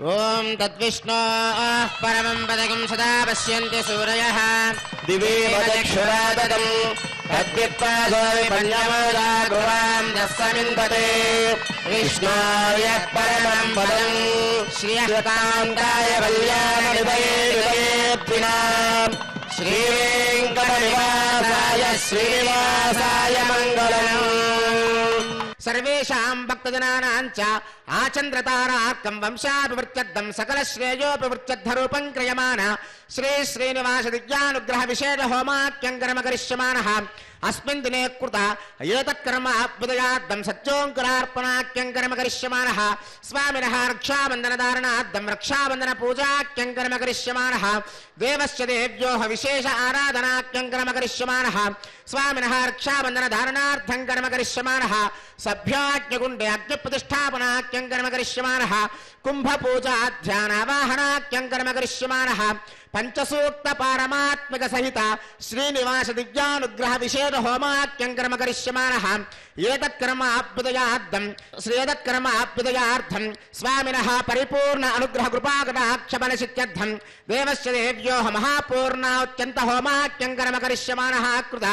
ఓం తద్విష్ణోః పరమం పదకం సదా పశ్యంతి సూరయః దివేవ దక్షురాదం తద్విప్పాదో విపన్యమోదా గువాం దస్సమింపతే విష్ణోర్యః పరమం పదం శ్రీయకాంతాయ కళ్యాణనిధయే విదయేద్వినాం శ్రీవేంకటనివాసాయ శ్రీనివాసాయ మంగళం. సర్వేషాం భక్తజనానాం చ ఆచంద్రతారార్కం వంశాభివృత్యర్థం సకల శ్రేయోభివృత్యర్థరూపం క్రియమాణ శ్రీ శ్రీనివాస దివ్యానుగ్రహ విశేష హోమాఖ్యం కర్మ కరిష్యమానః అస్మిన్ దినే కృత ఏతత్కర్మ అభ్యుదయార్థం సత్యోంకురార్పణాఖ్యం కర్మ కరిష్యమానః స్వామినః రక్షాబంధనధారణార్థం రక్షాబంధన పూజాఖ్యం కర్మ కరిష్యమానః దేవస్య దేవ్యోః విశేష ఆరాధనాఖ్యం కర్మ కరిష్యమానః స్వామినః రక్షాబంధనధారణార్థం కర్మ కరిష్యమానః సభ్యాజ్ఞగుండే అగ్నిప్రతిష్టాపనాఖ్యం కర్మ కరిష్యమానః కుంభపూజాధ్యానావాహనాఖ్యం కర్మ కరిష్యమానః పంచసూక్త పారమాత్మిక సహిత శ్రీనివాస దివ్యానుగ్రహ విశేష హోమాఖ్యం కర్మ కరిష్యమానః ఏతత్కర్మ అభ్యుదయార్థం స్వామినః పరిపూర్ణ అనుగ్రహ కృపాకటాక్షబలసిత్యర్థం దేవస్య దేవ్యోః మహాపూర్ణాత్యంత హోమాఖ్యం కర్మ కరిష్యమానః కృత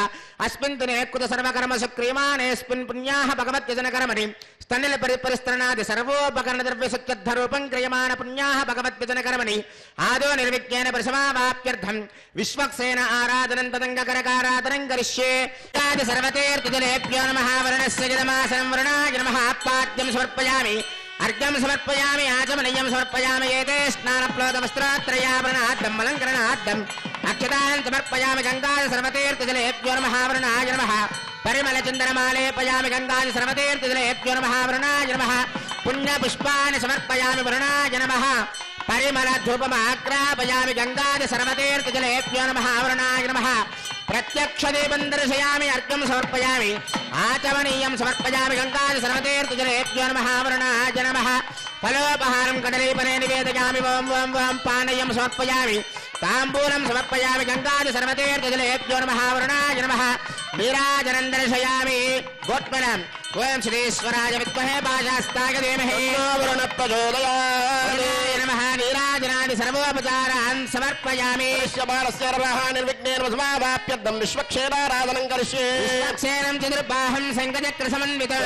అస్మిన్ దినే కృత సర్వకర్మ సుక్రియమానేస్మిన్ పుణ్యాః భగవద్యజన కర్మణి స్తనిల పరిపరిస్త్రణాది సర్వోపకరణ ద్రవ్య సత్యర్థరూపం క్రియమాణ పుణ్యాః భగవద్యజన కర్మణి ఆదో నిర్విజ్ఞేన పరిసమావాప్యర్థం విశ్వక్సేన ఆరాధనం తదంగకరకారాధనం కరిష్యే ఆది సర్వతీర్థజలేభ్యో నమః వరుణస్య జలమాసనం వరుణాయ నమః పాద్యం సమర్పయామి అర్ఘ్యం సమర్పయామి ఆచమనీయం సమర్పయామి ఏతే స్నానప్లోదవస్త్రాత్రయాభరణార్థం అలంకరణార్థం అక్షతాన్ సమర్పయామి గంగాది సర్వతీర్థజలేభ్యో నమః వరుణాయ నమః పరిమళ చందనమాలేపయామి గంగాది సర్వతీర్థజలేభ్యో నమః వరుణాయ నమః పుణ్యపుష్పాన్ని సమర్పయామి వరుణాయ నమః పరిమళ ధూపమాగ్రాపయామి గంగాది సర్వతీర్థజలేభ్యో నమః వరుణాయ నమః ప్రత్యక్ష దీపం దర్శయామి అర్ఘ్యం సమర్పయామి ఆచమనీయం సమర్పయామి గంగాది సర్వతీర్థజలేభ్యో నమః వరుణాయ నమః ఫలోపహారం కదలీపనే నివేదయామి ఓం ఓం ఓం పానీయం సమర్పయామి తాంబూలం సమర్పయామి గంగాది సర్వతీర్థజలేభ్యో నమః వరుణాయ నమః నీరాజనం దర్శయామి గోత్మలం ఓం శ్రీశ్వరాయ విద్మహే పాశాస్తాయ ధీమహి వరుణ ప్రచోదయాత్ నమః నీరాజనాది సర్వోపచారాన్ సమర్పయామి నిర్విఘ్నేన సమావాప్యర్థం విశ్వక్షేరారాధనం కరిష్యే విశ్వక్సేనం చతుర్బాహం శంఖచక్ర సమన్వితం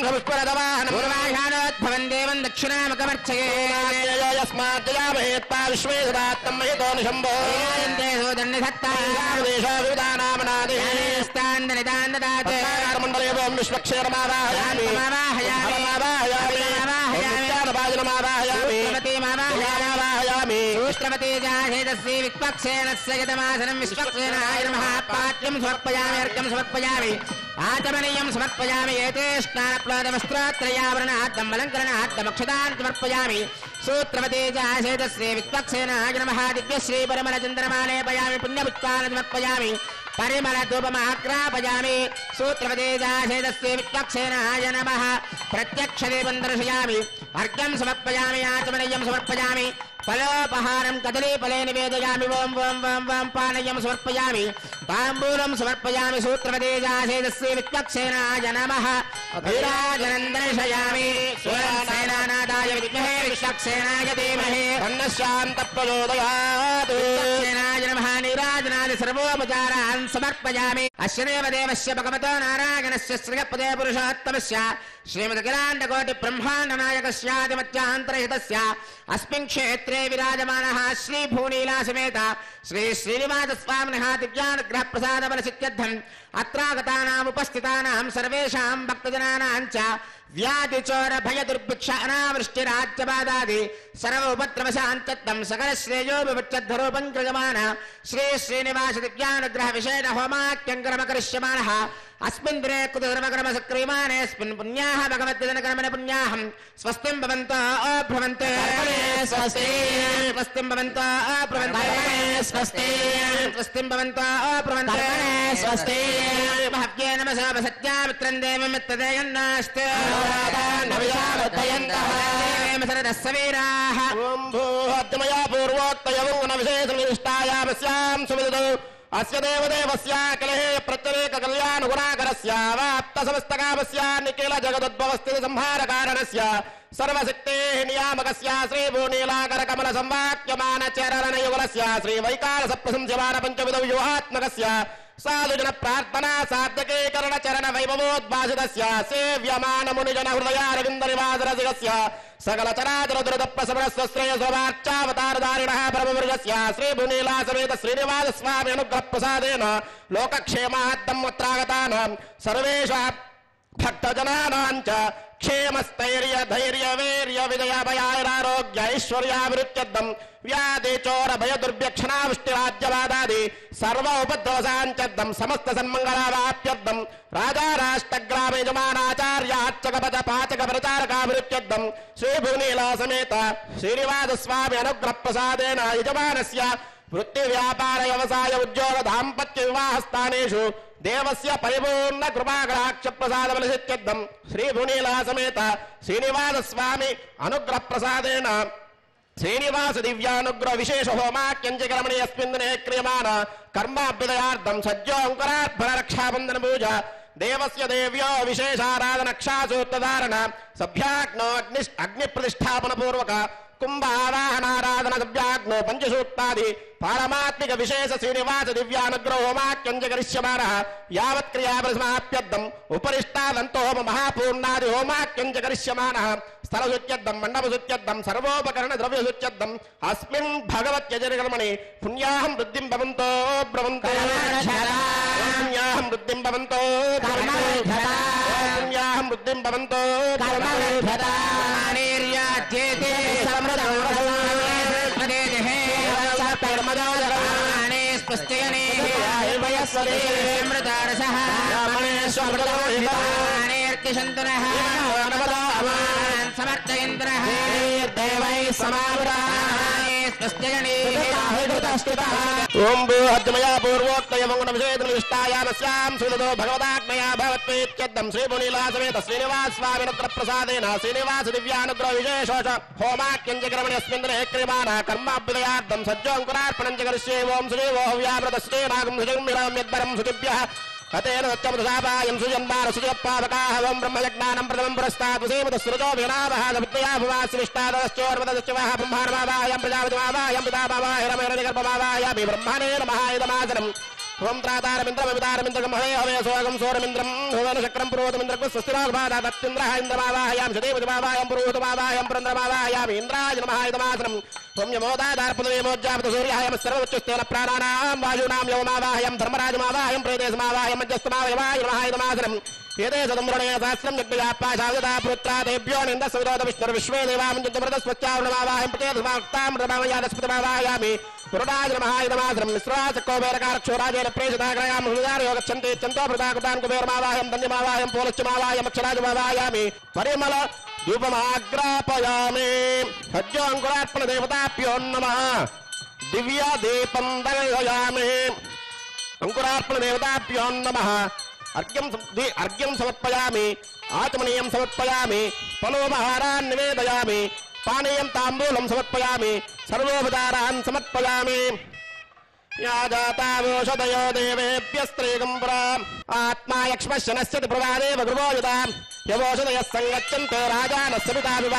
పుష్పరథవాహనం పూర్వాషాఢోద్భవం దేవం దక్షిణామకమర్చయే యస్మాజ్జయామహేత్వా విశ్వేశ్వరాత్తం మహితో నిశంభో విధానామనాది మండలే ఓం విశ్వక్షేరమావాహయామి పాఠ్యం సమర్పయామి అర్ఘ్యం సమర్పయామి ఆచమనీయం సమర్పయామి ఏతే స్నానప్లోదవస్త్రాత్రయావరణార్థం అలంకరణార్థం అక్షతాన్ సమర్పయామి సూత్రవతేజాశేతశ్రీ విశ్వక్సేనాయ నమః దివ్యశ్రీ పరిమళ చంద్రమాలేపయామి పుణ్యపుష్పాన్ని సమర్పయామి పరిమళ ధూపమాగ్రాపయామి సూత్రవతేజాశేతశ్రీ విశ్వక్సేనాయ నమః ప్రత్యక్ష దీపం దర్శయామి అర్ఘ్యం సమర్పయామి ఆచమనీయం సమర్పయామి ఫలోపహారం కదలీఫలే నివేదయామి ఓం ఓం ఓం ఓం పానీయం సమర్పయామి తాంబూలం సమర్పయామి సూత్రవతేజాశేతశ్రీ విశ్వక్సేనాయ నమః నీరాజనం దర్శయామి సేనానాదాయ విద్మహే విశ్వక్సేనాయ ధీమహి శాంత ప్రచోదయాత్ విశ్వక్సేనాయ నమః నీరాజనాది సర్వోపచారాన్ సమర్పయామి అస్యదేవ దేవస్య భగవతో నారాయణస్య శ్రీయపదే పురుషోత్తమస్య శ్రీమదఖిలాండకోటి బ్రహ్మాండ నాయకస్యాదిమత్యాంతరహితస్య అస్మిన్ క్షేత్రే విరాజమానః శ్రీ భూనీలా సమేత శ్రీ శ్రీనివాస స్వామినః దివ్యానుగ్రహ ప్రసాద బలసిత్యర్థం అత్రాగతానాం ఉపస్థితానాం సర్వేషాం భక్తజనానాం చ వ్యాధి చోర భయ దుర్భిక్ష అనావృష్టి రాజ్యబాధాది సర్వ ఉపద్రవశాంతత్వం సకల శ్రేయోభివృత్యర్థరూపం క్రియమాణ శ్రీ శ్రీనివాస దివ్యానుగ్రహ విశేష హోమాఖ్యం కర్మ కరిష్యమానః అస్మిన్ దినే కృత సర్వకర్మ సక్రియమానేస్మిన్ పుణ్యాః భగవద్యజన కర్మణ పుణ్యాః స్వస్తిం భవంతో భ్రవంతే స్వస్తి స్వస్తిం భవంతో భ్రవంతే స్వస్తి స్వస్తిం భవంతో భ్రవంతే స్వస్తి మహవ్యే నమసా సత్యామిత్రం దేవమిత్తదేయన్నాస్తే ఓం భూహద్మయా పూర్వోక్తయౌన విశేష నిష్టాయామస్యాం సువిదౌ అస్య దేవదేవస్య కలహే ప్రత్యేక కళ్యాణ గుణాకరస్య వాప్త సమస్తకామస్య నిఖిల జగదుద్భవస్థితి సంహార కారణస్య సర్వశక్తే నియామకస్య శ్రీ భూనీలాకర కమల సంవాక్యమాన చరణ యుగలస్య శ్రీ వైకారస ప్రశంస్యమాన పంచవిధ వ్యూహాత్మకస్య సాధుజన ప్రార్థనా సార్థకీకరణ చరణ వైభవోద్భాసితస్య సేవ్యమాన మునిజన హృదయారవింద నివాసరసికస్య సకల చరాచర దురద ప్రసవనస్య శ్రేయసోవార్చావతారధారిణః పరమవర్గస్య శ్రీ భూనీలా సమేత శ్రీనివాస స్వామి అనుగ్రహ ప్రసాదేన లోకక్షేమార్థం అత్రాగతానాం సర్వేషాం భక్తజనానాంచ క్షేమస్థైర్య ధైర్య వీర్య విజయభయారోగ్య ఐశ్వర్యాభివృత్యర్థం వ్యాధి చోర భయ దుర్భ్యక్షణావృష్టిరాజ్యవాదాది సర్వ ఉపద్రవసాంచర్థం సమస్త సన్మంగళావాప్యర్థం రాజా రాష్ట్రగ్రామ యజమానాచార్య అర్చకపద పాచక ప్రచారకాభివృత్యర్థం శ్రీభువనీలా సమేత శ్రీనివాస స్వామి అనుగ్రహ ప్రసాదేన యజమానస్య వృత్తి వ్యాపార వ్యవసాయ ఉద్యోగ దాంపత్య వివాహ స్థానేషు దేవస్య పరిపూర్ణ కృపాకటాక్ష ప్రసాద బలసిత్యర్థం శ్రీ భునీలా సమేత శ్రీనివాస స్వామి అనుగ్రహ ప్రసాదేన శ్రీనివాస దివ్యానుగ్రహ విశేష హోమాక్యంచకరమణి అస్మిన్ దినే క్రియమాణ కర్మాభ్యుదయార్థం సజ్జోంకరార్భణ రక్షాబంధన పూజ దేవస్య దేవ్యో విశేషారాధన క్షాసూత్రధారణ సభ్యాగ్నో అగ్ని ప్రతిష్టాపన పూర్వక కుంభావాహనారాధన సభ్యాగ్నో పంచసూక్తాది పారమాత్మిక విశేష శ్రీనివాస దివ్యానుగ్రహ హోమాక్యంచకరిష్యమాణ యావత్ క్రియాపరిసమాప్యర్థం ఉపరిష్టాదంతో హోమ మహాపూర్ణాది హోమాక్యంచకరిష్యమాణ స్థలశుత్యర్థం మండపశుత్యర్థం సర్వోపకరణ ద్రవ్యశుత్యర్థం అస్మిన్ భగవత్యజనకర్మణి పుణ్యాహం వృద్ధిం భవంతో బ్రవంతో పుణ్యాహం వృద్ధిం భవంతో పుణ్యాహం వృద్ధిం భవంతో ఓం భూహద్మయా పూర్వోక్తయ మంగుణ విషేదృష్టాయామస్యాం సులతో భగవదాగ్మయా భవత్వేత్యర్థం శ్రీ భునీలా సమేత శ్రీనివాస స్వామినుగ్రహ ప్రసాదేన శ్రీనివాస దివ్యానుగ్రహ విశేషోష హోమాక్యంచకరమణి అస్మిన్ దినే క్రియమాణ కర్మాభ్యుదయార్థం సజ్జోంకురార్పణం చ కరిష్యే ఓం శ్రీ ఓహవ్యామృత శ్రీనాగం సుజన్మిరం యద్వరం సుజిభ్యః హతేన సత్యమృషాపాయం సుజన్మాన సుజపావకాః ఓం బ్రహ్మయజ్ఞానం ప్రథమం పురస్తాత్ సేమత సృజో వినామః సవిత్రయా భువాస్విష్టాదశ్చోర్వదశ్చవః బ్రహ్మాణమావాయం ప్రజాపతిమావాయం పితామావాయ రమేణనిగర్భమావాయామి బ్రహ్మణే నమః ఇదమాసనం ఓం త్రాతారమింద్రమితారమింద్రగం హరే హవే సోగం సోరమింద్రం భువన చక్రం పురోతమింద్రకు స్వస్తిరాగమాదాత్తింద్రః ఇంద్రమావాహయాం సదేవతిమావాయం పురోతమావాయం పురంద్రమావాయామి ఇంద్రాయ నమః ఇదమాసనం ఓం యమోదాదార్పదవేమోజ్జాపత సూర్యాయం సర్వోచ్చస్థేన ప్రాణానాం వాయూనాం యవమావాహయం ధర్మరాజమావాహయం ప్రేదేశమావాహయం మధ్యస్థమావయవాయ నమః ఇదమాసనం ఏదే సదమ్రణే సహస్రం యజ్ఞయాపాశావిదా పుత్రాదేభ్యో నిందస్విదోద విష్ణుర్విశ్వే దేవామంజమృతస్వచ్చావృణమావాహయం ప్రతేధమాక్తామృతమావయాదస్పృతమావాయామి పురుడాయ నమః ఇదమాసనం మిశ్రాచకోవేరకారక్షోరాజేన ప్రేషితాగ్రయాం హృదారయో గచ్చంతే చంతో ప్రతాకుతాన్ కుబేరమావాహయం ధన్యమావాహయం పోలశ్చమావాహయం అక్షరాజమావాయామి పరిమళ ధూపమాగ్రాపయామి సజ్జోంకురార్పణ దేవతాభ్యో నమః దివ్య దీపం దర్శయామి అంకురార్పణ దేవతాభ్యో నమః అర్ఘ్యం సమర్పయామి ఆచమనీయం సమర్పయామి ఫలోపహారాన్ నివేదయామి పానీయం తాంబూలం సమర్పయామి సర్వోపచారాన్ సమర్పయామి యాజాతావోషదయో దేవేభ్యస్త్రీగం పురా ఆత్మా యక్ష్మశనస్యతి ప్రవాదేవ గృహోయుతా యవోషదయः సంగచ్చంతే రాజానస్య పితావివ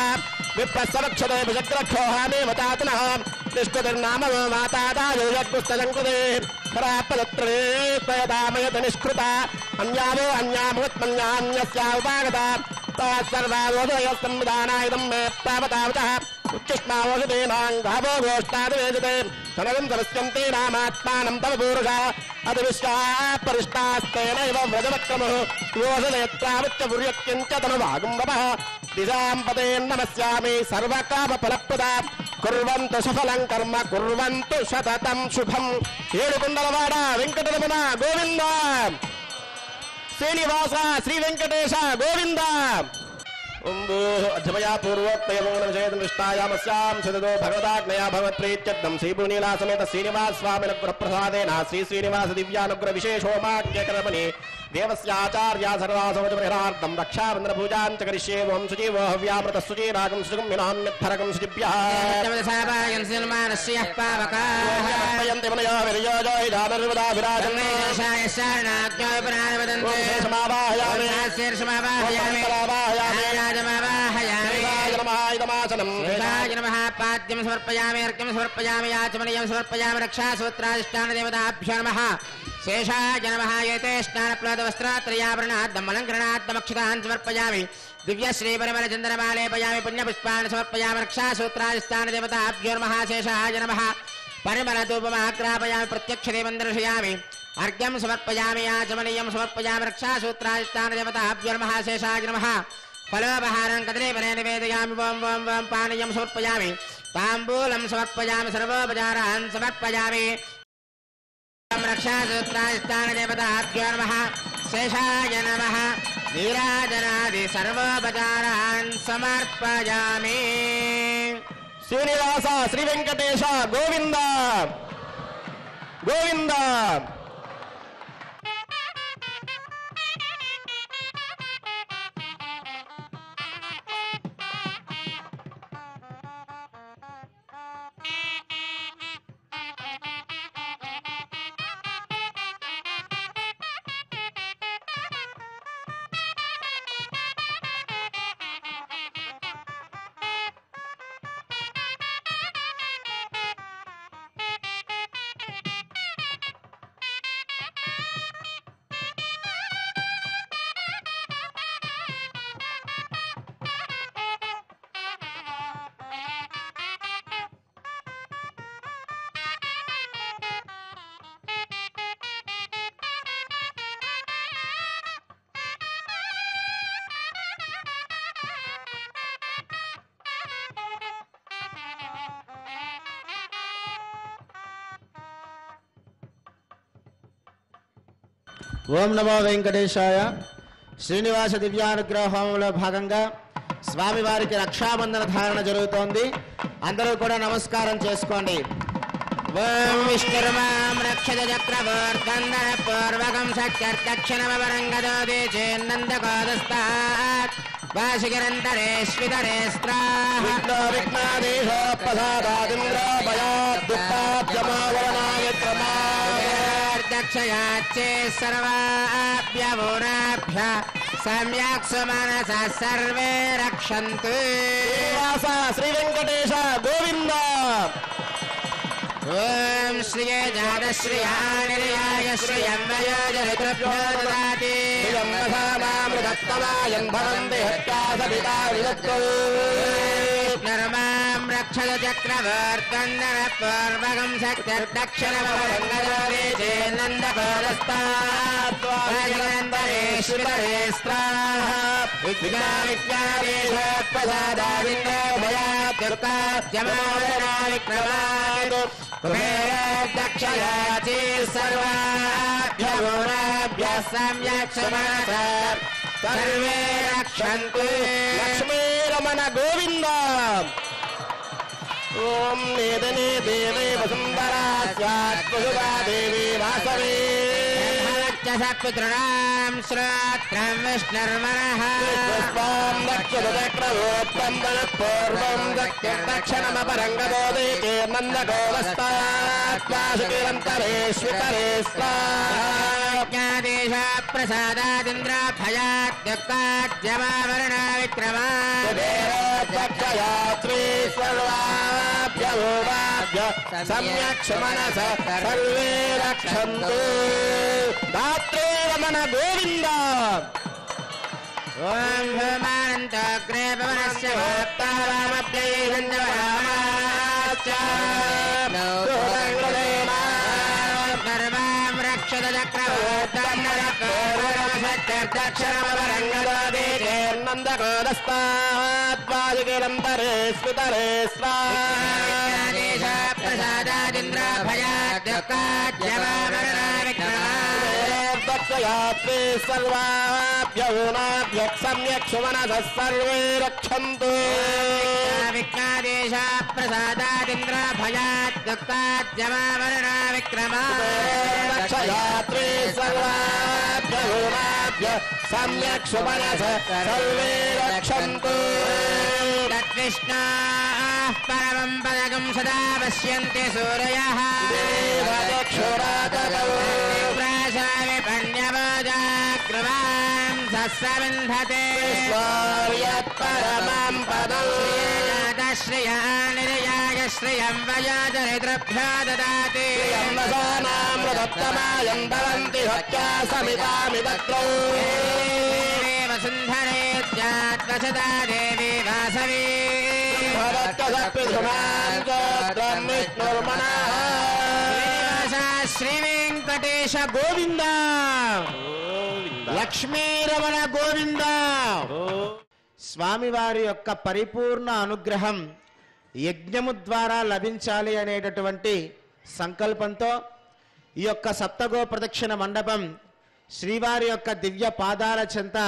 విప్రస్సవక్షతే విజగ్రక్షోహామేవ తాతనః నిష్కృతిర్నామో మాతాదాయో యజ్ఞస్తజంకృతే పరాపదత్రే త్వయదామయత నిష్కృత అన్యావో అన్యాభవత్మన్యాన్యస్యా ఉపాగతా తత్సర్వావోషదయः సంవిధానాయుధం మే తావతావతః ఉచ్చుష్మావోషధీనాంగావో గోష్ఠాదివేజతే తనగం సమస్యంతే నామాత్మానం తవ పూరుష అది విశ్వాపరిష్టాస్తేనైవ వ్రజవక్రమః యోషదయత్రావత్య పుర్యక్యంచ తనువాగుంభవః దిశాం పదేన్ నమస్యామి సర్వకామఫలప్రదా కుర్వంతు సఫలం కర్మ కుర్వంతు శతతం శుభం ఏడుకొండలవాడ వెంకటరమణ గోవింద శ్రీనివాస శ్రీ వెంకటేశ గోవింద अध्यमया पूर्वोक्तयमोक्षेदृष्टायामस्यां सुदतो भगवदाग्नया भगवत्प्रीत्यर्थं श्रीपुनीलासमेत श्रीनिवास स्वामिनुग्रहप्रसादेन श्री श्रीनिवास दिव्यानुग्रहविशेषोमाख्यकर्मणि देवस्याचार्या सर्वासवचपरिहार्थं रक्षाबन्धनपूजां च करिष्ये ओं शुचिवो हव्यामृतः शुचिरागं शुचिं विनाम्यद्धरकं शुचिभ्यः यन्ति मनयो विरयोजो हिदानर्वदा विराजन् पाद्यं समर्पयामि अर्घ्यं समर्पयामि याचमनीयं समर्पयामि रक्षासूत्राधिष्ठानदेवताभ्यो नमः शेषाय नमः एते स्नानप्लवस्त्रात्रयाभरणाद्दमलङ्करणाद्दमक्षतान् समर्पयामि दिव्यश्रीपरिमलचन्दनमालेपयामि पुण्यपुष्पान् समर्पयामि रक्षासूत्राधिष्ठानदेवताभ्यो नमः शेषाय नमः परिमलधूपमाग्रापयामि प्रत्यक्षदेवं दर्शयामि अर्घ्यं समर्पयामि याचमनीयं समर्पयामि रक्षासूत्राधिष्ठानदेवताभ्यो नमः शेषाय नमः फलोपहारं कदलीफले निवेदयामि वं वं वं पानीयं समर्पयामि ताम्बूलं समर्पयामि सर्वोपचारान् समर्पयामि रक्षासूत्राधिष्ठानदेवताभ्यो नमः शेषाय नमः नीराजनादि सर्वोपचारान् समर्पयामि श्रीनिवास श्री वेंकटेश गोविंद गोविंद ఓం నమో వెంకటేశాయ. శ్రీనివాస దివ్యానుగ్రహ హోమంలో భాగంగా స్వామివారికి రక్షాబంధన ధారణ జరుగుతోంది. అందరూ కూడా నమస్కారం చేసుకోండి. ఓం విష్ణుర్మాం రక్షత చక్రవర్తందన పూర్వకం శక్త్యర్దక్షిణమవరంగదోదే చేన్నందకోదస్తాత్ వాసిగిరంతరే స్వితరే స్త్రాః విఘ్నాదేశో ప్రసాదాదింద్రో భయాద్ దుఃఖాద్యమావరణాయ దక్షయాచ్చే సర్వాభ్యవోరాభ్య సమ్యక్ సుమనస సర్వే రక్షन्तు. శ్రీనివాస శ్రీ వెంకటేశ గోవింద. ఓం శ్రీయే జాతశ్రియాయ శ్రియం వయోజరుభ్యో దదాతి నర్మాం రక్షత చక్రవర్తందన పూర్వకం శక్తిర్దక్షిణమవరంగదోదే చేన్నందకోదస్తాత్వాజగంతరేశ్వరే స్త్రాః విఘ్నాదేశోత్ప్రసాదాదింద్రో భయాద్దుఃఖాద్యమావరణా విక్రమాత్ కుబేరదక్షయాచి సర్వాభ్యవోరాభ్యः సమ్యక్ సుమనస సర్వే రక్షन्तు. లక్ష్మీరమణ గోవింద. ఓం నేదనే దేవే వసుంధరాస్యాత్మసుగా దేవి వాసవే సత్పుత్రుణాం శ్రోత్రం విష్ణుర్మనః పుష్పాం దక్షిణచక్రవోత్తం పూర్వం దక్షిణమపరంగదోదే నందగోవస్తాత్వాసుకిరంతరేశ్వితరే జ్ఞాదేశ ప్రసాదాదింద్రాభయాద్యుక్తాద్యమావరణా విక్రమాత్క్షయాత్రీ సర్వాభ్యవోరాభ్య సమ్యక్ సుమనస సర్వే రక్షन्तు. దాత్రే రమణ గోవింద. ఓం భూమానంతోగ్రే భవనస్య సర్వాం రక్షత చక్రవర్తన్నరక్షణమవరంగదోదే నందకోదస్తాత్వాదికిరంతరే స్మితరే స్వాదేశ ప్రసాదాదింద్రాభయాద్యుక్తాద్యమావరణా విక్రమా दक्षयात्रे सर्वाभ्यः सम्यक् सुमनसः सर्वे रक्षन्तु विघ्नादेश प्रसादादिन्द्र भयात् दुःखाद्यमावरणा विक्रमा दक्षयात्रे सर्वाभ्यः सम्यक् सुमनसः सर्वे रक्षन्तु तद्विष्णाः परमं पदकं सदा पश्यन्ति सूरयः प्राशामि पण्यवोजाकृवां सस्सविन्धते परमं पदं श्रिया निर्याय श्रियं वयोजरितृभ्यो ददाति वसानामृतोत्तमायं भवन्ति हत्या समितामि तत्रौ वसुन्धरेत्यात्वसदा देवी वासवी శ్రీ వెంకటేశ గోవింద లక్ష్మీరమణ గోవింద. స్వామివారి యొక్క పరిపూర్ణ అనుగ్రహం యజ్ఞము ద్వారా లభించాలి అనేటటువంటి సంకల్పంతో ఈ యొక్క సప్తగో ప్రదక్షిణ మండపం శ్రీవారి యొక్క దివ్య పాదాల చెంత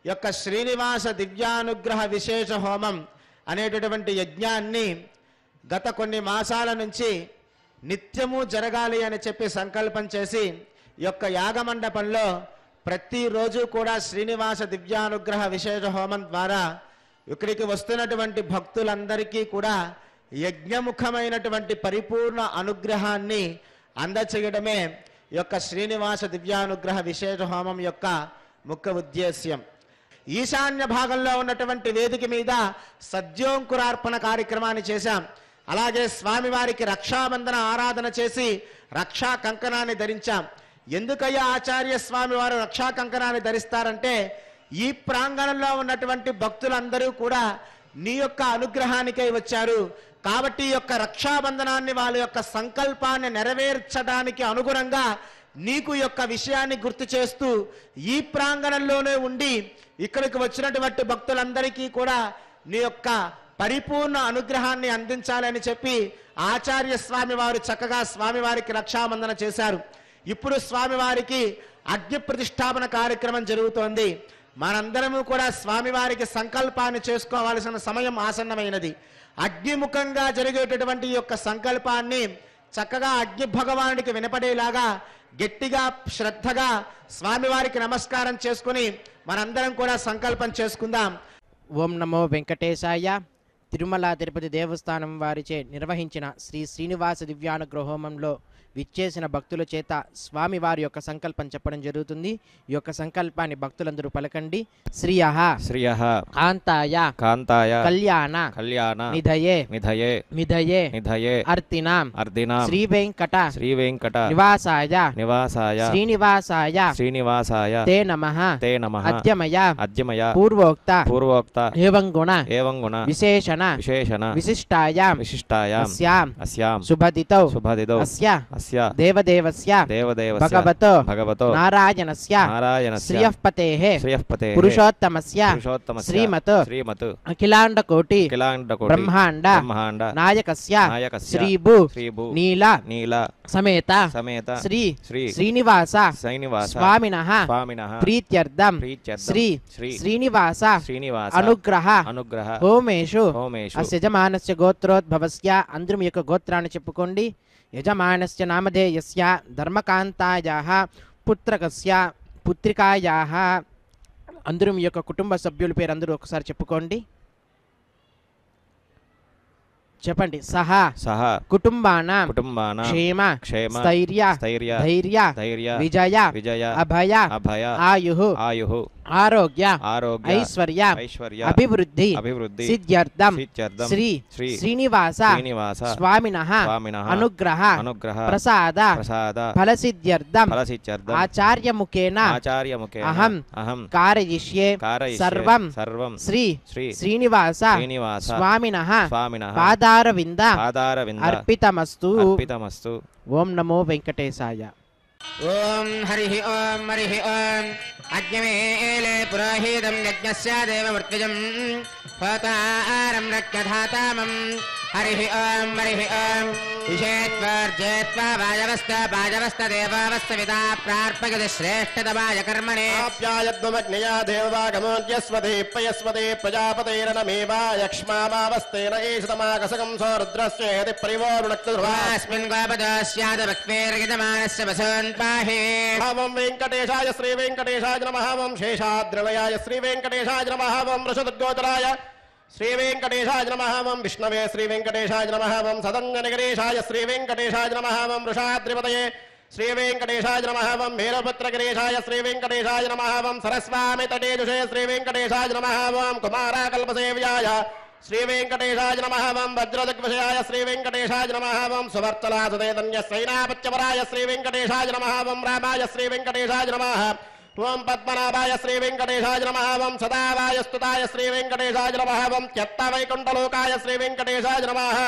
యొక్క శ్రీనివాస దివ్యానుగ్రహ విశేష హోమం అనేటటువంటి యజ్ఞాన్ని గత కొన్ని మాసాల నుంచి నిత్యము జరగాలి అని చెప్పి సంకల్పం చేసి ఈ యొక్క యాగమండపంలో ప్రతిరోజు కూడా శ్రీనివాస దివ్యానుగ్రహ విశేష హోమం ద్వారా ఇక్కడికి వస్తున్నటువంటి భక్తులందరికీ కూడా యజ్ఞముఖమైనటువంటి పరిపూర్ణ అనుగ్రహాన్ని అందచేయడమే ఈ యొక్క శ్రీనివాస దివ్యానుగ్రహ విశేష హోమం యొక్క ముఖ్య ఉద్దేశ్యం. ఈశాన్య భాగంలో ఉన్నటువంటి వేదిక మీద సద్యోంకురార్పణ కార్యక్రమాన్ని చేశాం. అలాగే స్వామివారికి రక్షాబంధన ఆరాధన చేసి రక్షా కంకణాన్ని ధరించాం. ఎందుకయ్యా ఆచార్య స్వామి వారు రక్షా కంకణాన్ని ధరిస్తారంటే ఈ ప్రాంగణంలో ఉన్నటువంటి భక్తులందరూ కూడా నీ యొక్క అనుగ్రహానికై వచ్చారు కాబట్టి ఈ యొక్క రక్షాబంధనాన్ని వాళ్ళ యొక్క సంకల్పాన్ని నెరవేర్చడానికి అనుగుణంగా నీకు యొక్క విషయాన్ని గుర్తు చేస్తూ ఈ ప్రాంగణంలోనే ఉండి ఇక్కడికి వచ్చినటువంటి భక్తులందరికీ కూడా నీ యొక్క పరిపూర్ణ అనుగ్రహాన్ని అందించాలని చెప్పి ఆచార్య స్వామి వారు చక్కగా స్వామివారికి రక్షాబంధన చేశారు. ఇప్పుడు స్వామివారికి అగ్ని ప్రతిష్టాపన కార్యక్రమం జరుగుతోంది. మనందరము కూడా స్వామివారికి సంకల్పాన్ని చేసుకోవాల్సిన సమయం ఆసన్నమైనది. అగ్నిముఖంగా జరిగేటటువంటి ఈ యొక్క సంకల్పాన్ని చక్కగా అగ్ని భగవానుడికి వినపడేలాగా గట్టిగా శ్రద్ధగా స్వామివారికి నమస్కారం చేసుకుని మనందరం కూడా సంకల్పం చేసుకుందాం. ఓం నమో వెంకటేశాయ. తిరుమల తిరుపతి దేవస్థానం వారిచే నిర్వహించిన శ్రీ శ్రీనివాస దివ్యానుగ్రహ హోమంలో విచ్చేసిన భక్తుల చేత స్వామి వారి యొక్క సంకల్పం చెప్పడం జరుగుతుంది. ఈ యొక్క సంకల్పాన్ని భక్తులందరూ పలకండి. శ్రియః శ్రియః కాంతాయ కాంతాయ కళ్యాణ కళ్యాణ నిధయే నిధయే మిధయే నిధయే అర్తినాం అర్దినాం శ్రీ వెంకట శ్రీ వెంకట నివాసాయ నివాసాయ శ్రీనివాసాయ శ్రీనివాసాయ తే నమః తే నమః అద్యమయ అద్యమయ పూర్వోక్త పూర్వోక్త ఏవం గుణ ఏవం గుణ విశేషణ విశేషణ విశిష్టాయాం విశిష్టాయాం అస్యాం అస్యాం శుభదితౌ శుభదితౌ అస్య అస్య దేవదేవస్య దేవదేవస్య భగవతో భగవతో నారాయణస్య నారాయణస్య శ్రియఃపతేః శ్రియఃపతేః పురుషోత్తమస్య పురుషోత్తమస్య శ్రీమత్ శ్రీమత్ అఖిలాండకోటి అఖిలాండకోటి బ్రహ్మాండ బ్రహ్మాండ నాయకస్య నాయకస్య శ్రీభూ శ్రీభూ నీల నీల సమేత సమేత శ్రీ శ్రీ శ్రీనివాస శ్రీనివాస స్వామినః స్వామినః ప్రీత్యర్థం ప్రీత్యర్థం శ్రీ శ్రీ శ్రీనివాస శ్రీనివాస అనుగ్రహ అనుగ్రహ హోమేషు హోమేషు అస్య యజమానస్య గోత్రోద్భవస్య అందరూ మీ యొక్క గోత్రాన్ని చెప్పుకోండి. యజమానస్య నామధేయస్య ధర్మకాంతాయాః పుత్రకస్య పుత్రికాయాః అందరూ మీ యొక్క కుటుంబ సభ్యుల పేరు అందరూ ఒకసారి చెప్పుకోండి. చెప్పండి. సహా సహా కుటుంబానాం కుటుంబానాం క్షేమ క్షేమ స్థైర్య స్థైర్య ధైర్య ధైర్య విజయ విజయ అభయ అభయ ఆయుః ఆయుః ఆరోగ్య ఆరోగ్య ఐశ్వర్య ఐశ్వర్య అభివృద్ధి అభివృద్ధి సిద్ధ్యర్థం సిద్ధ్యర్థం శ్రీ శ్రీ శ్రీనివాస శ్రీనివాస స్వామినః స్వామినః అనుగ్రహ అనుగ్రహ ప్రసాద ప్రసాద ఫలసిద్ధ్యర్థం ఫలసిద్ధ్యర్థం ఆచార్యముఖేన ఆచార్యముఖేన అహం అహం కారయిష్యే కారయిష్యే సర్వం సర్వం శ్రీ శ్రీ శ్రీనివాస శ్రీనివాస స్వామినః స్వామినః పాదారవింద పాదారవింద అర్పితమస్తు. అర్పితమస్తు. ఓం నమో వెంకటేశాయ. ఓం హరి ఓం అజ్ఞమేలే పురోహితం యజ్ఞస్య దేవమృత్విజం హోతారం రక్యధాతామం हरिः ॐ हरिः ॐ विषेत्वर्जेत्वा वाजवस्तदेवावस्तविदा प्रार्पयति श्रेष्ठतमाय कर्मणे आप्यायद्वमग्नया देववागमोऽद्यस्वते पयस्वते प्रजापतेरनमेवायक्ष्मामावस्तेन एषतमाकसकं सौरुद्रस्येति परिवोरुणक्तध्रुवास्मिन् गोपदस्यादभक्तेर्गितमानस्य वसन् पाहि भावं वेङ्कटेशाय श्रीवेङ्कटेशाय नमः वं शेषाद्रिलयाय श्रीवेङ्कटेशाय नमः वं वृषदुर्गोचराय श्रीवेङ्कटेशाय नमः वं विष्णवे श्रीवेङ्कटेशाय नमः वं सदङ्गनगरेशाय श्रीवेङ्कटेशाय नमः वं वृषाद्रिपतये श्रीवेङ्कटेशाय नमः वं मेरुपुत्रगिरेशाय श्रीवेङ्कटेशाय नमः वं सरस्वामितटेजुषे श्रीवेङ्कटेशाय नमः वं कुमाराकल्पसेव्याय श्रीवेङ्कटेशाय नमः वं वज्रदिग्विषयाय श्रीवेङ्कटेशाय नमः वं सुवर्तलासुदेतन्यस्यैनापत्यवराय श्रीवेङ्कटेशाय नमः वं रामाय श्रीवेङ्कटेशाय नमः ओं पद्मनाभाय श्रीवेङ्कटेशाय नमः वं सदावाय स्तुताय श्रीवेङ्कटेशाय नमः वं त्यक्तवैकुण्ठलोकाय श्रीवेङ्कटेशाय नमः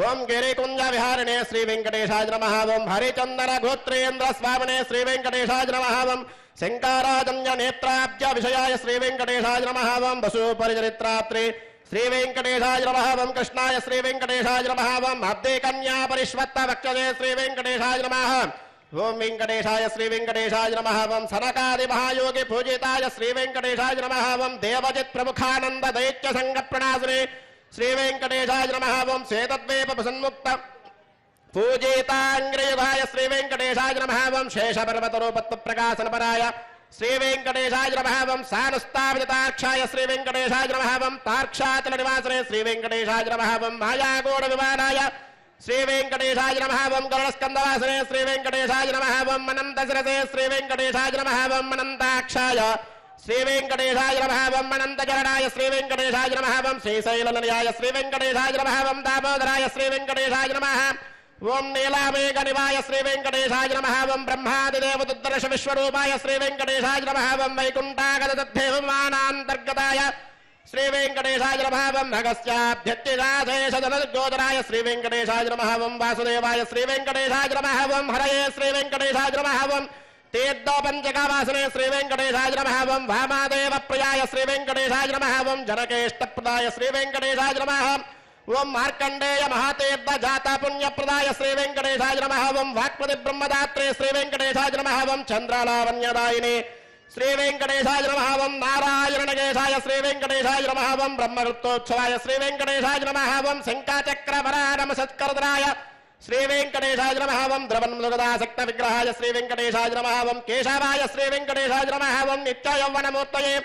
ओं गिरिकुञ्जविहारिणे श्रीवेङ्कटेशाय नमः वं हरिचन्दनगोत्रेन्द्रस्वामिने श्रीवेङ्कटेशाय नमः वं शङ्कराजन्यनेत्राब्जविषयाय श्रीवेङ्कटेशाय नमः वं वसुपरिचरित्रात्रे श्रीवेङ्कटेशाय नमः वं कृष्णाय श्रीवेङ्कटेशाय नमः वं अब्देकन्यापरिष्वत्तवक्षसे श्रीवेङ्कटेशाय नमः ओं वेङ्कटेशाय श्रीवेङ्कटेशाय नमः वं सनकादिमहायोगी पूजिताय श्रीवेङ्कटेशाय नमः वं देवजित् प्रमुखानन्द दैत्यसङ्गप्रणासिने श्रीवेङ्कटेशाय नमः वं श्वेतद्वीपसन्मुक्त पूजिताङ्ग्रियुगाय श्रीवेङ्कटेशाय नमः वं शेषपर्वतरूपत्वप्रकाशनपराय श्रीवेङ्कटेशाय नमः वं सानुस्तावताक्षाय श्रीवेङ्कटेशाय नमः वं तार्क्षाचलनिवासने श्रीवेङ्कटेशाय नमः वं मायागोडविमानाय श्रीवेङ्कटेशाय नमः वं गरुडस्कन्दवासने श्रीवेङ्कटेशाय नमः वं अनन्तशिरसे श्रीवेङ्कटेशाय नमः वं अनन्ताक्षाय श्रीवेङ्कटेशाय नमः वं अनन्तचरणाय श्रीवेङ्कटेशाय नमः वं श्रीशैलनिलयाय श्रीवेङ्कटेशाय नमः वं दामोदराय श्रीवेङ्कटेशाय नमः ओं नीलामेघनिवाय श्रीवेङ्कटेशाय नमः वं ब्रह्मादिदेवदुर्दर्श विश्वरूपाय श्रीवेङ्कटेशाय नमः वं वैकुण्ठागतदेवमानान्तर्गताय श्रीवेङ्कटेशाय नमः वं भगस्याभ्यत्तिदाशेषजनगोचराय श्रीवेङ्कटेशाय नमः वं वासुदेवाय श्रीवेङ्कटेशाय नमः वं हरये श्रीवेङ्कटेशाय नमः वं तीर्थपञ्चकावासने श्रीवेङ्कटेशाय नमः वं वामादेवप्रियाय श्रीवेङ्कटेशाय नमः वं जनकेष्टप्रदाय श्रीवेङ्कटेशाय नमः ओं मार्कण्डेय महातीर्थजातपुण्यप्रदाय श्रीवेङ्कटेशाय नमः वं वाक्पतिब्रह्मदात्रे श्रीवेङ्कटेशाय नमः वं चन्द्रालावण्यदायिने श्रीवेङ्कटेशाय नमः वं नारायणनगेशाय श्रीवेङ्कटेशाय नमः वं ब्रह्मवृत्तोत्सवाय श्रीवेङ्कटेशाय नमः वं शङ्काचक्रवरानमसत्करदराय श्रीवेङ्कटेशाय नमः वं द्रवन्मृगदासक्तविग्रहाय श्रीवेङ्कटेशाय नमः वं केशवाय श्रीवेङ्कटेशाय नमः वं नित्ययौवनमूर्तये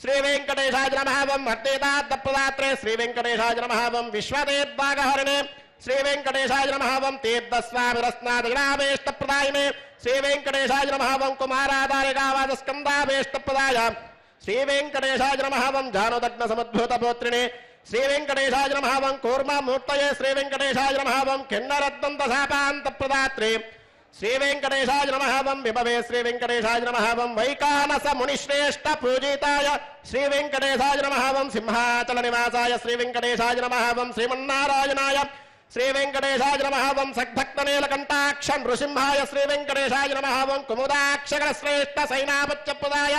श्रीवेङ्कटेशाय नमः वं हर्तेदात्तप्रदात्रे श्रीवेङ्कटेशाय नमः वं विश्वदेद्वागहरिणे श्रीवेङ्कटेशाय नमः वं तीर्थस्वामिरस्नादिग्रामेष्टप्रदायिने श्रीवेङ्कटेशाय नमः वं कुमारादारिकावादस्कन्दाभेष्टप्रदाय श्रीवेङ्कटेशाय नमः वं जानोदग्नसमुद्भूतपोत्रिणे श्रीवेङ्कटेशाय नमः वं कूर्ममूर्तये श्रीवेङ्कटेशाय नमः वं किन्नरद्वन्द्वशापान्तप्रदात्रे श्रीवेङ्कटेशाय नमः वं विभवे श्रीवेङ्कटेशाय नमः वं वैकानसमुनिश्रेष्ठपूजिताय श्रीवेङ्कटेशाय नमः वं सिंहाचलनिवासाय श्रीवेङ्कटेशाय नमः वं श्रीमन्नारायणाय श्रीवेङ्कटेशाय नमः वं सद्भक्तनीलकण्ठाक्ष नृसिंहाय श्रीवेङ्कटेशाय नमः वं कुमुदाक्षरश्रेष्ठसैनापत्यप्रदाय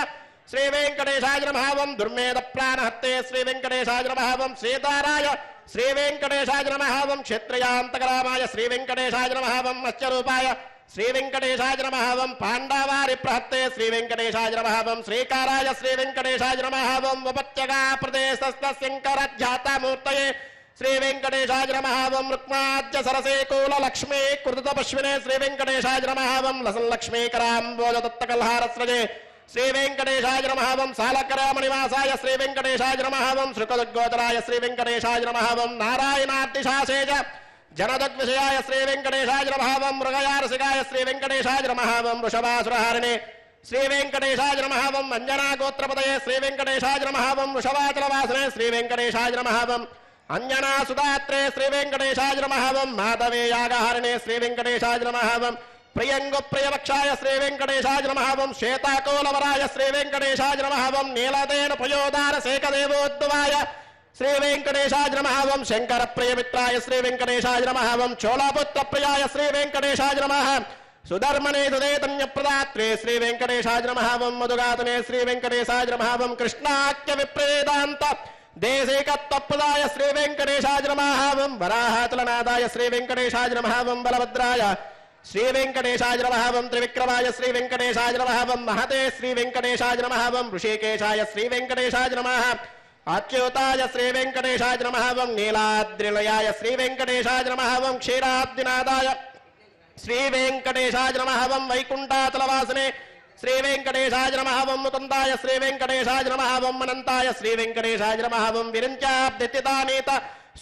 श्रीवेङ्कटेशाय नमः वं दुर्मेधप्राणहत्ते श्रीवेङ्कटेशाय नमः वं श्रीदाराय श्रीवेङ्कटेशाय नमः वं क्षेत्रयान्तकरामाय श्रीवेङ्कटेशाय नमः वं मत्स्यरूपाय श्रीवेङ्कटेशाय नमः वं पाण्डवारिप्रहत्ते श्रीवेङ्कटेशाय नमः वं श्रीकाराय श्रीवेङ्कटेशाय नमः वं उपत्यकाप्रदेशस्थशङ्करध्यातमूर्तये श्रीवेङ्कटेशाय नमः वं रुक्माद्य सरसे कूललक्ष्मी कृतपश्विने श्रीवेङ्कटेशाय नमः वं लसल्लक्ष्मीकराम्बोजदत्तकल्हारस्रजे श्रीवेङ्कटेशाय नमः वं सालकरामनिवासाय श्रीवेङ्कटेशाय नमः वं श्रुकदुर्गोचराय श्रीवेङ्कटेशाय नमः वं नारायणाद्दिशासेज जनदग्विषयाय श्रीवेङ्कटेशाय नमः वं मृगयारसिकाय श्रीवेङ्कटेशाय नमः वं वृषभासुरहारिणे श्रीवेङ्कटेशाय नमः वं अञ्जनागोत्रपतये श्रीवेङ्कटेशाय नमः वं वृषभाचलवासने श्रीवेङ्कटेशाय नमः वं अञ्जनासुदात्रे श्रीवेङ्कटेशाय नमः वं माधवेयागहारिणे श्रीवेङ्कटेशाय नमः वं प्रियङ्गुप्रियवक्षाय श्रीवेङ्कटेशाय नमः वं श्वेताकोलवराय श्रीवेङ्कटेशाय नमः वं नीलदेनपयोदारसेकदेवोद्भवाय श्रीवेङ्कटेशाय नमः वं शङ्करप्रियमित्राय श्रीवेङ्कटेशाय नमः वं चोलपुत्रप्रियाय श्रीवेङ्कटेशाय नमः सुधर्मणे सुदेतन्यप्रदात्रे श्रीवेङ्कटेशाय नमः वं मधुगातने श्रीवेङ्कटेशाय नमः वं कृष्णाख्यविप्रेदान्त దేశికత్వప్రదాయ శ్రీ వెంకటేశాయ నమః ఓం వరాహతులనాదాయ శ్రీ వెంకటేశాయ నమః ఓం బలభద్రాయ శ్రీ వెంకటేశాయ నమః ఓం త్రివిక్రమాయ శ్రీ వెంకటేశాయ నమః ఓం మహతే శ్రీ వెంకటేశాయ నమః ఓం ఋషికేశాయ శ్రీ వెంకటేశాయ నమః అచ్యుతాయ శ్రీ వెంకటేశాయ నమః ఓం నీలాద్రిలయాయ శ్రీ వెంకటేశాయ నమః ఓం క్షీరాబ్దినాదాయ శ్రీ వెంకటేశాయ నమః ఓం వైకుంఠాచలవాసనే శ్రీ వెంకటేశాయ నమః ఓం ముకుందాయ శ్రీ వెంకటేశాయ నమః ఓం అనంతాయ శ్రీ వెంకటేశాయ నమః ఓం విరించాబ్దితానీత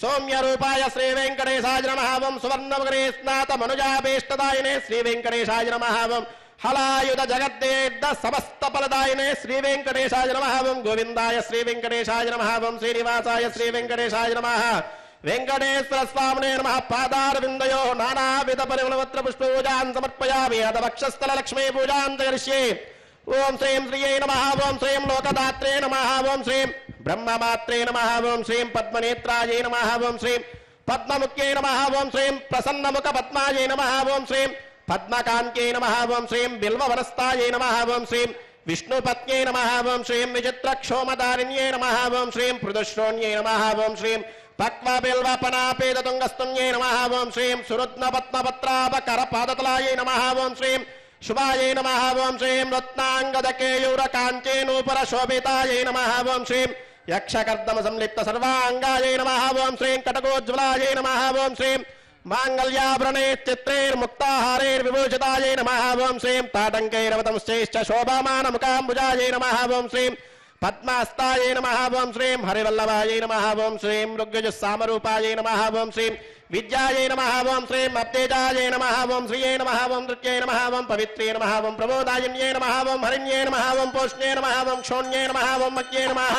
సౌమ్య రూపాయ శ్రీ వెంకటేశాయ నమః ఓం సువర్ణముఖే స్నాత మనుజాభీష్టదాయినే శ్రీ వెంకటేశాయ నమః ఓం హలాయుధ జగద్దేద్ద సమస్త ఫలదాయినే శ్రీ వెంకటేశాయ నమః ఓం గోవిందాయ శ్రీ వెంకటేశాయ నమః ఓం శ్రీనివాసాయ శ్రీ వెంకటేశాయ నమః వెంకటేశ్వర స్వామినే నమః పాదారవిందయో నానావిధ పరిమళవత్ర పుష్పూజాన్ సమర్పయామి అత వక్షస్థల లక్ష్మీ పూజాన్ కరిష్యే ఓం శ్రీం శ్రీయై నమః ఓం శ్రీం లోకదాత్రే నమః ఓం శ్రీం బ్రహ్మమాత్రే నమః ఓం శ్రీం పద్మనేత్రాయై నమః ఓం శ్రీం పద్మముఖ్యై నమః ఓం శ్రీం ప్రసన్నముఖ పద్మాయై నమః ఓం శ్రీం పద్మకాంత్యై నమః ఓం శ్రీం బిల్వవనస్తాయై నమః ఓం శ్రీం విష్ణుపత్న్యై నమః ఓం శ్రీం విచిత్రక్షోమదారిణ్యై నమః ఓం శ్రీం పృథుశ్రోణ్యై నమః ఓం శ్రీం పక్వబిల్వపనాపేదతుంగస్తున్యై నమః ఓం శ్రీం సురుద్నపద్మపత్రాపకరపాదతలాయై నమః ఓం శ్రీం శుభాయై నమః ఓం శ్రీం రత్నాంగదకేయూరకాంచేనూపర శోభితాయై నమః ఓం శ్రీం యక్షకర్దమ సంలిప్త సర్వాంగాయై నమః ఓం శ్రీం కటకోజ్వలాయై నమః ఓం శ్రీం మాంగళ్యాభరణే చిత్రైర్ముక్తాహారైర్విభూషితాయై నమః ఓం శ్రీం తాటంకైరవతంశ్చైశ్చ శోభామానముఖాంబుజాయై నమః ఓం శ్రీం పద్మాస్తాయై నమః ఓం శ్రీం హరివల్లభాయై నమః ఓం శ్రీం ఋగ్యజుస్సామరూపాయై నమః ఓం శ్రీం విద్యాయై నమః ఓం శ్రీం అప్తేజాయై నమః ఓం శ్రీయై నమః ఓం నృత్యై నమః ఓం పవిత్రే నమః ఓం ప్రబోధాయిన్యై నమః ఓం హరిణ్యై నమః ఓం పోష్ణ్యై నమః ఓం క్షోణ్యై నమః ఓం మక్యై నమః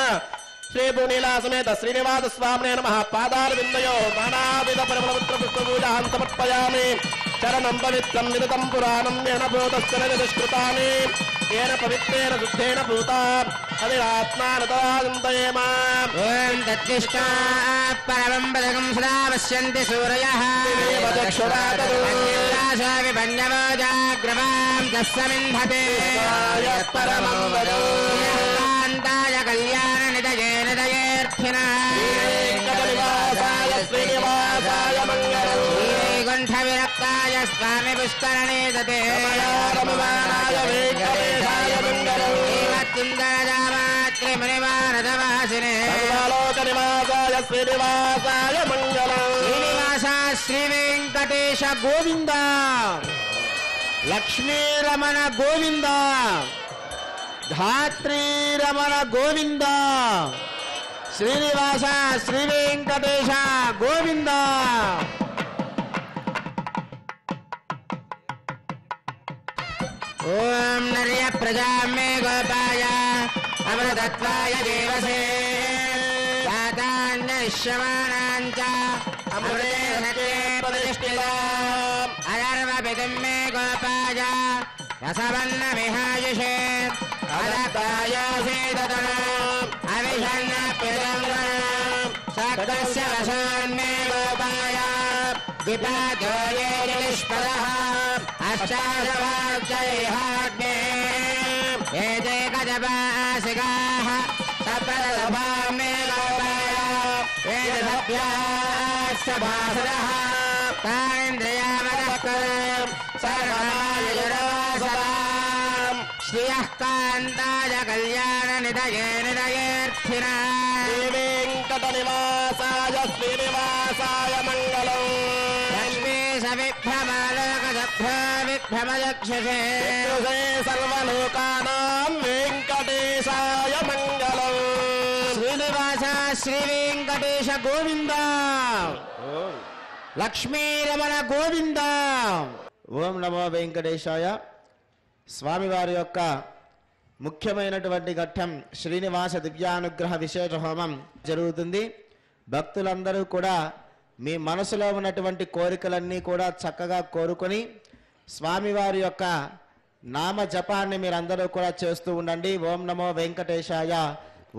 శ్రీ భూనీలా సమేత శ్రీనివాస స్వామినే నమః పాదారవిందయో నానావిధ పరిమళపుత్ర పుష్పపూజాం సమర్పయామి చరణం పవిత్రం విదితం పురాణం ఏన భూతస్థన విదుష్కృతాని ఏన పవిత్రేణ శుద్ధేన భూతా అవిరాత్మానతాదంతయేమ ఓం తత్తిష్టా పరమం పదకం సదా పశ్యంతి సూరయః అఖిలాశా విభన్యవోజాగ్రవాం తస్సమింధతే పరమం వదో కాంతాయ కళ్యాణ నిదయే నిదయేర్థినః వెంకటనివాసాయ శ్రీనివాసాయ మంగళం వైకుంఠ విరక్తాయ స్వామి పుష్కరణే దతే రమమానాయ వెంకటేశాయ మంగళం శ్రీమత్సుందరదామాత్రిమునివారదవాసినే సర్వలోకనివాసాయ శ్రీనివాసాయ మంగళం శ్రీనివాస శ్రీ వెంకటేశ గోవింద లక్ష్మీరమణ గోవింద ధాత్రీరమణ గోవింద శ్రీనివాస శ్రీ వెంకటేశ గోవింద ఓం నర్య ప్రజాం మే గోపాయ అమృతత్వాయ దేవసే శాతాన్యశ్యమానాంచ అమృతే సతే ప్రతిష్ఠితాం అధర్వపితుం మే గోపాయ రసవన్న విహాయుషే అదత్తాయోసేతతనాం అవిషన్న పితంగణాం సక్తస్య వశాన్మే గోపాయ విపాజోయే నిష్పదః అష్టాదవార్చైహాగ్నే ఏతే కజపాసికాః సప్రదభాం మే గోపాయ వేదసభ్యాస్య భాసరః తానింద్రియామదఃకరం సర్వమాయురవాసరాం శ్రియః కాంతాయ కళ్యాణ నిదయే నిదయేర్థినః శ్రీ వెంకటనివాసాయ శ్రీనివాసాయ మంగళం లక్ష్మీ సవిభ్రమాలోకసభ్యో విభ్రమయక్షసే విష్ణుసే సర్వలోకానాం వెంకటేశాయ మంగళం శ్రీనివాస శ్రీ వెంకటేశ గోవింద లక్ష్మీరమణ గోవింద ఓం నమో వెంకటేశాయ. స్వామివారి యొక్క ముఖ్యమైనటువంటి ఘట్టం శ్రీనివాస దివ్యానుగ్రహ విశేష హోమం జరుగుతుంది. భక్తులందరూ కూడా మీ మనసులో ఉన్నటువంటి కోరికలన్నీ కూడా చక్కగా కోరుకొని స్వామివారి యొక్క నామ జపాన్ని మీరందరూ కూడా చేస్తూ ఉండండి. ఓం నమో వెంకటేశాయ,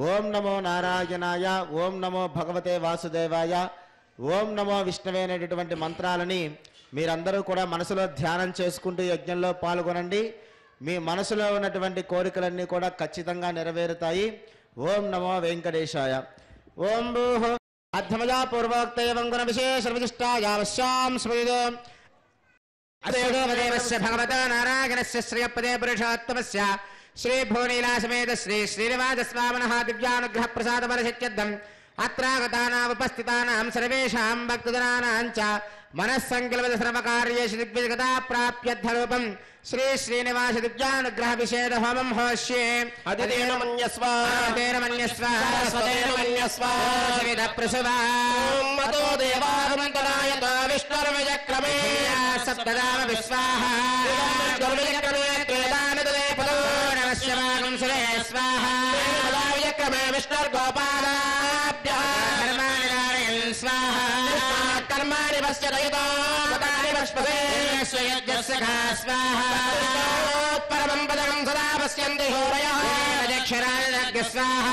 ఓం నమో నారాయణాయ, ఓం నమో భగవతే వాసుదేవాయ, ఓం నమో విష్ణువే అనేటటువంటి మంత్రాలని మీరందరూ కూడా మనసులో ధ్యానం చేసుకుంటూ యజ్ఞంలో పాల్గొనండి. మీ మనసులో ఉన్నటువంటి కోరికలన్నీ కూడా ఖచ్చితంగా నెరవేరుతాయి. ఓం నమో వెంకటేశాయ. ఓం భూః అధ్యమజా పూర్వోక్త ఏవం గుణ విశేష విశిష్టాయావశ్యాం స్మృతిదో అదేవదేవస్య భగవతో నారాయణస్య శ్రియపదే పురుషోత్తమస్య శ్రీ భూనీలాసమేత శ్రీ శ్రీనివాసస్వామినః దివ్యానుగ్రహ ప్రసాద బలసిత్యర్థం అత్రాగతానాం ఉపస్థితానాం సర్వేషాం భక్తజనానాం చ మనస్సంకల్పిత సర్వకార్యేషు దిగ్విజగతా ప్రాప్యర్థరూపం శ్రీ శ్రీనివాస దివ్యానుగ్రహ విశేష హోమం హోష్యే అదితేన మన్యస్వ అదేన మన్యస్వ సరస్వతేన మన్యస్వ సవిత ప్రసువా మతో దేవాహంతరాయత విష్ణుర్విజక్రమే సప్తదామ విశ్వాహ విష్ణుర్విజక్రమే త్రేదాని తదే పదో నమస్య మాగం సురే స్వాహ విజక్రమే విష్ణుర్గోపాలాభ్యః కర్మాణి నారాయణ స్వాహ కర్మాణి పశ్యదయుతో మతాని పశ్పదే స్వయజ్ఞస్సఖా స్వాహ పరమం పదం సదా పశ్యంతి హోరయః దక్షరాజ స్వాహ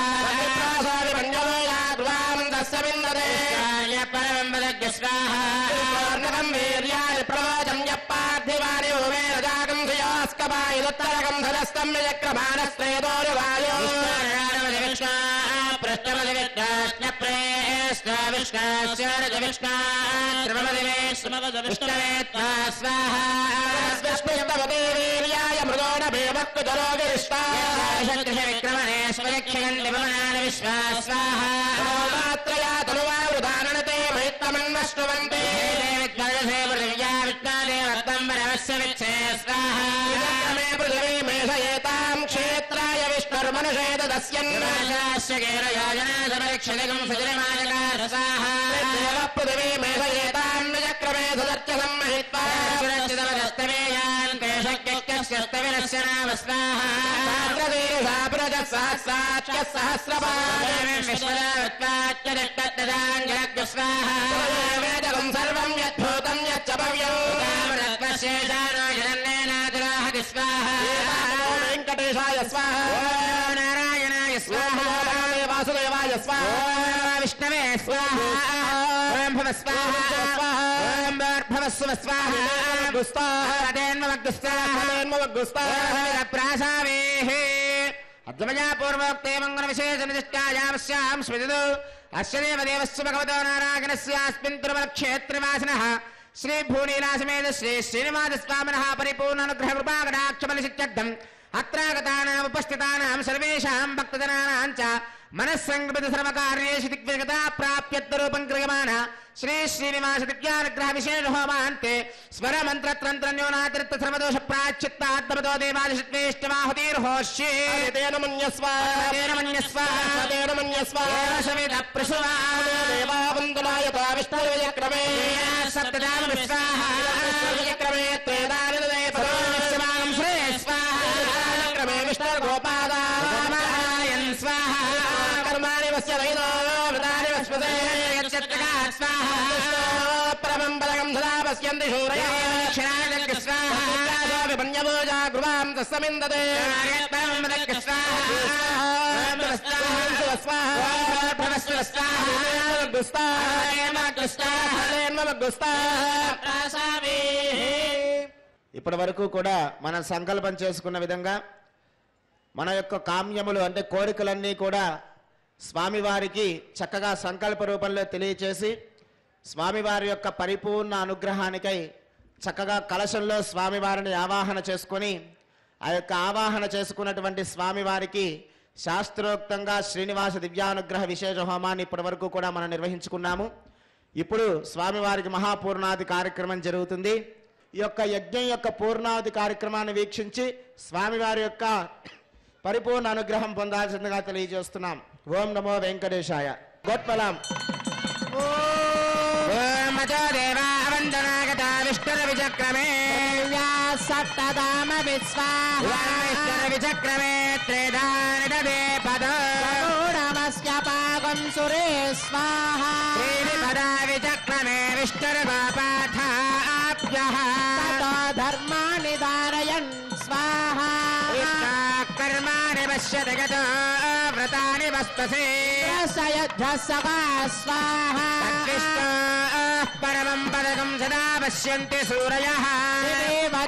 ప్రాసాది పంచమయా గృహాం తస్య విందతే పరమం పదజ్ఞ స్వాహ పూర్ణకం వీర్యాయ ప్రవచం యప్పార్థివారి ఓమేన జాగం శ్రేయోస్కపాయుత్తరకం ధనస్తం విజక్రమాణస్త్రేదోరి వాయో స్మృతవతే వీర్యాయ మృదోణ భీమక్కుజరోగిరిష్టాయ మాత్రయా తనువావృదానతే మహిత్తమన్వశ్నువంతే విజక్రమే పృథివీ మేషయేతాం క్షేత్రాయ విష్ణుర్మనుషే దస్యన్ దేవ పృథివీ మేషయేతాం విజక్రమే సదర్చ సంమహిత్వా వేదకం సర్వం యద్భూతం యచ్చ భవ్యం వెంకటేశాయ స్వాహ నారాయణాయ స్వాహ వాసుదేవాయ స్వాహ విష్ణవే స్వాహ ఓం భవ స్వాహ ఓం భర్భవస్వ స్వాహ ప్రాసావేః అద్వమయా పూర్వోక్తే మంగళ విశేష నిష్టాయామస్యాం స్మృతిదో అస్య దేవదేవస్య భగవతో నారాయణస్యాస్మిన్ తిరుమల క్షేత్రవాసినః శ్రీ భూనీలాసమేత శ్రీ శ్రీనివాస స్వామినః పరిపూర్ణ అనుగ్రహ కృపాకటాక్షబలసిత్యర్థం అత్రాగతానాం ఉపస్థితానాం సర్వేషాం భక్తజనానాం చ మనస్సంకల్పిత సర్వకార్యేషు దిగ్విజగతా ప్రాప్యర్థరూపం క్రియమాణ శ్రీ శ్రీనివాస దివ్యానుగ్రహ విశేష హోమాంతే స్వర మంత్ర తంత్ర న్యూనాతిరిక్త సర్వదోష ప్రాచిత్తాత్మతో దేవాదిష్వేష్టమాహుతిర్హోష్యే తేన మన్యస్వ తేన మన్యస్వ తేన మన్యస్వ సవిత ప్రసువా దేవావందనాయత విష్ణుర్విజక్రమే సప్తదామ విశ్వాహ విజక్రమే త్రేదాని తదే పదో స్వాహం శ్రే స్వాహ విజక్రమే విష్ణుర్గోపాదాయన్ స్వాహ కర్మాణి వస్య దైదో వృతాని వస్పదే స్వాహ పరమం పదకం సదా పశ్యంతి శూరయః క్షరాజ స్వాహ విపణ్యభోజా గృహాం తస్సమిందతే ఇప్పటి వరకు కూడా మనం సంకల్పం చేసుకున్న విధంగా మన యొక్క కామ్యములు అంటే కోరికలన్నీ కూడా స్వామివారికి చక్కగా సంకల్ప రూపంలో తెలియచేసి స్వామివారి యొక్క పరిపూర్ణ అనుగ్రహానికై చక్కగా కలశంలో స్వామివారిని ఆవాహన చేసుకొని ఆ యొక్క ఆవాహన చేసుకున్నటువంటి స్వామివారికి శాస్త్రోక్తంగా శ్రీనివాస దివ్యానుగ్రహ విశేష హోమాన్ని ఇప్పటి వరకు కూడా మనం నిర్వహించుకున్నాము. ఇప్పుడు స్వామివారికి మహాపూర్ణాది కార్యక్రమం జరుగుతుంది. ఈ యొక్క యజ్ఞం యొక్క పూర్ణావధి కార్యక్రమాన్ని వీక్షించి స్వామివారి యొక్క పరిపూర్ణ అనుగ్రహం పొందాల్సిందిగా తెలియజేస్తున్నాం. ఓం నమో వెంకటేశాయ. గోత్పలం దేవావందనాగత విష్ణుర్విచక్రమే సప్తదామ విశ్వావిచక్రమే త్రేధాని దదే పదమస్య పాకం సురే స్వాహ పదా విచక్రమే విష్ణుర్గోపాఠాభ్యః ధర్మాని ధారయన్ స్వాహ కర్మాణి పశ్యతి గతో వ్రతాని వస్తసే సయద్ధసగా స్వాహ పరమం పదకం సదా పశ్యంతి సూరయః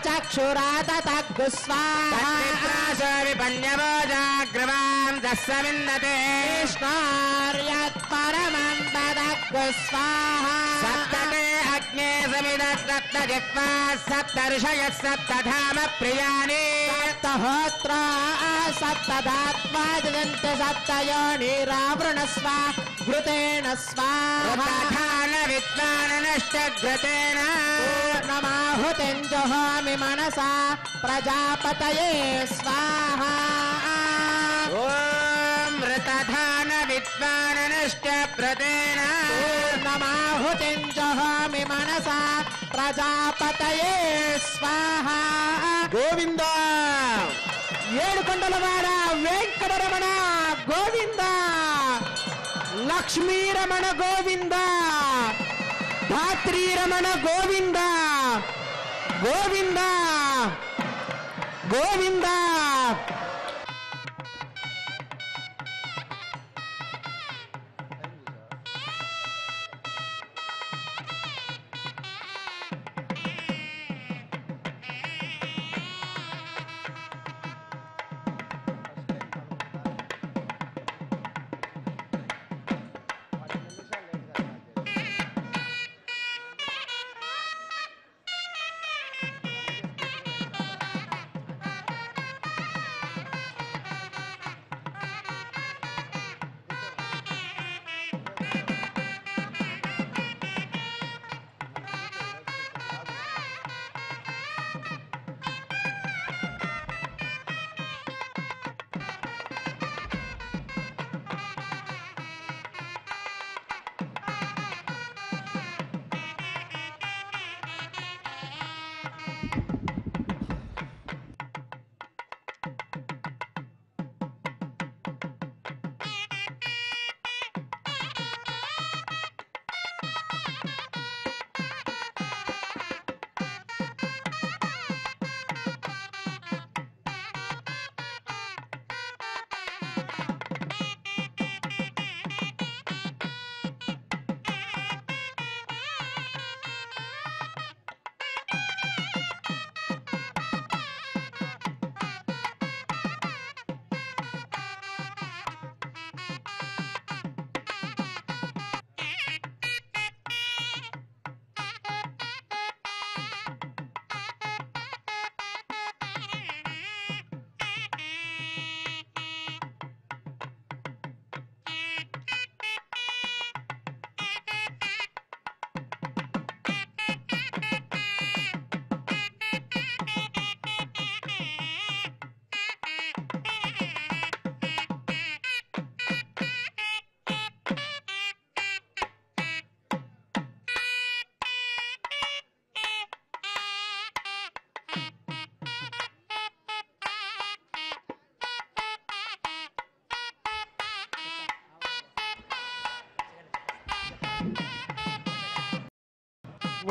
చక్షురాతగ్గు స్వాహ విపన్యవోజాగ్రవాం దస్సమిందతే కృష్ణార్యత్పా परमं ददग् स्वाहा सप्तते अग्ने समिदत्तजिह्वा सप्तऋषयः सप्तधाम प्रियाणि सप्तहोत्रा सप्तधात्वा जगन्त सप्तयोनिरावृणस्वा घृतेन स्वाहा रथान विद्वाननष्टघृतेन पूर्णमाहुतिं जुहोमि मनसा प्रजापतये स्वाहा ॐ रथान विद्वाननष्टप्रतेन पूर्णमाहुतिं जुहोमि मनसा प्रजापतये स्वाहा గోవింద ఏడుకొండలవాడ వెంకటరమణ గోవింద లక్ష్మీరమణ గోవింద ధాత్రీరమణ గోవింద గోవింద గోవింద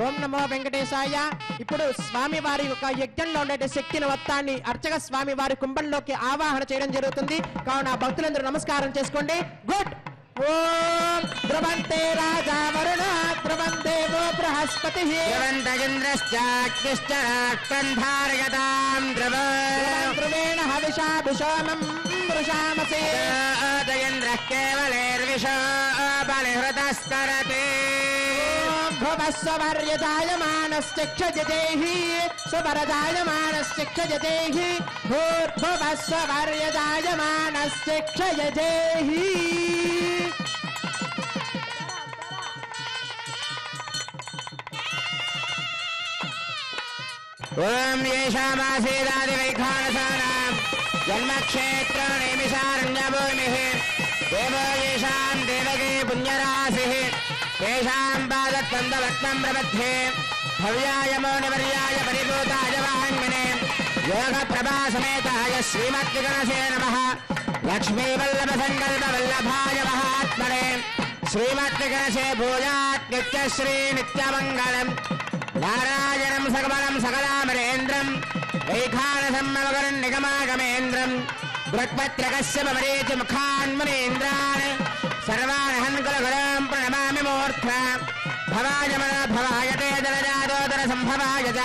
ఓం నమో వెంకటేశాయ. ఇప్పుడు స్వామి వారి యొక్క యజ్ఞంలో ఉండే శక్తిని మొత్తాన్ని అర్చక స్వామి వారి కుంభంలోకి ఆవాహన చేయడం జరుగుతుంది. కావున భక్తులందరూ నమస్కారం చేసుకోండి. గుడ్. ఓం ధ్రువంతే రాజా వరుణ ధ్రువం దేవో బృహస్పతి ధ్రువంతగింద్రశ్చాగ్నిశ్చ రాక్షంధారయతాం ధ్రువం ధ్రువేణ హవిషాభిషోమం వృషామసే ఇంద్రః కేవలేర్విషో బలిహృతస్తరతే భువస్వర్యజాయమానశ్చక్షజదేహి సువరజాయమానశ్చక్షజదేహి భూర్భువస్వర్యజాయమానశ్చక్షజదేహి. ఓం యేషామాసీదాదివైఖానసానాం జన్మక్షేత్రనిమిషారణ్యభూమిః దేవో యేషాం దేవకీ పుణ్యరాశిః తేషాం పాదత్వందవత్నం ప్రబध्ये భవ్యాయ మౌనివర్యాయ పరిభూతాయ వాంగ్మనే యోగప్రభాసమేతాయ శ్రీమద్విగణసే నమః లక్ష్మీవల్లభసంకల్పవల్లభాయ మహాత్మనే శ్రీమద్విగణసే భూయాత్ నిత్యశ్రీ నిత్యమంగళం నారాయణం సకమలం సకలామరేంద్రం వైఖానసం మమగరం నిగమాగమేంద్రం బృహత్పత్రకస్య మమరేచ ముఖాన్మునేంద్రాన్ సర్వానహన్ కులగురం ప్రణమామి మూర్ధ్న భవాయ మన భవాయ తే జలజాదోదర సంభవాయ చ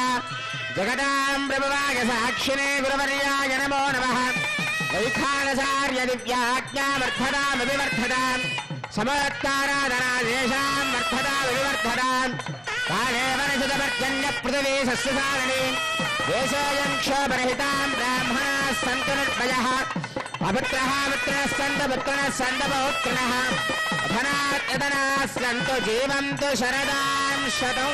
జగదాం ప్రభువాయ సాక్షినే గురువర్యాయ నమో నమః వైఖానసార్య దివ్యాజ్ఞావర్ధతామభివర్ధతాం సమోత్తారాధనాదేశాం వర్ధదా వివర్ధదాం కాలే వనశతపర్జన్య పృథివీ సస్యసారణి దేశోయం క్షోభరహితాం బ్రాహ్మణాः సంతు నిర్భయः అపుత్రः పుత్రిణः సంతు పుత్రిణः సంతు పౌత్రిణः అధనాత్ యదనాः సంతు జీవంతు శరదాం శతం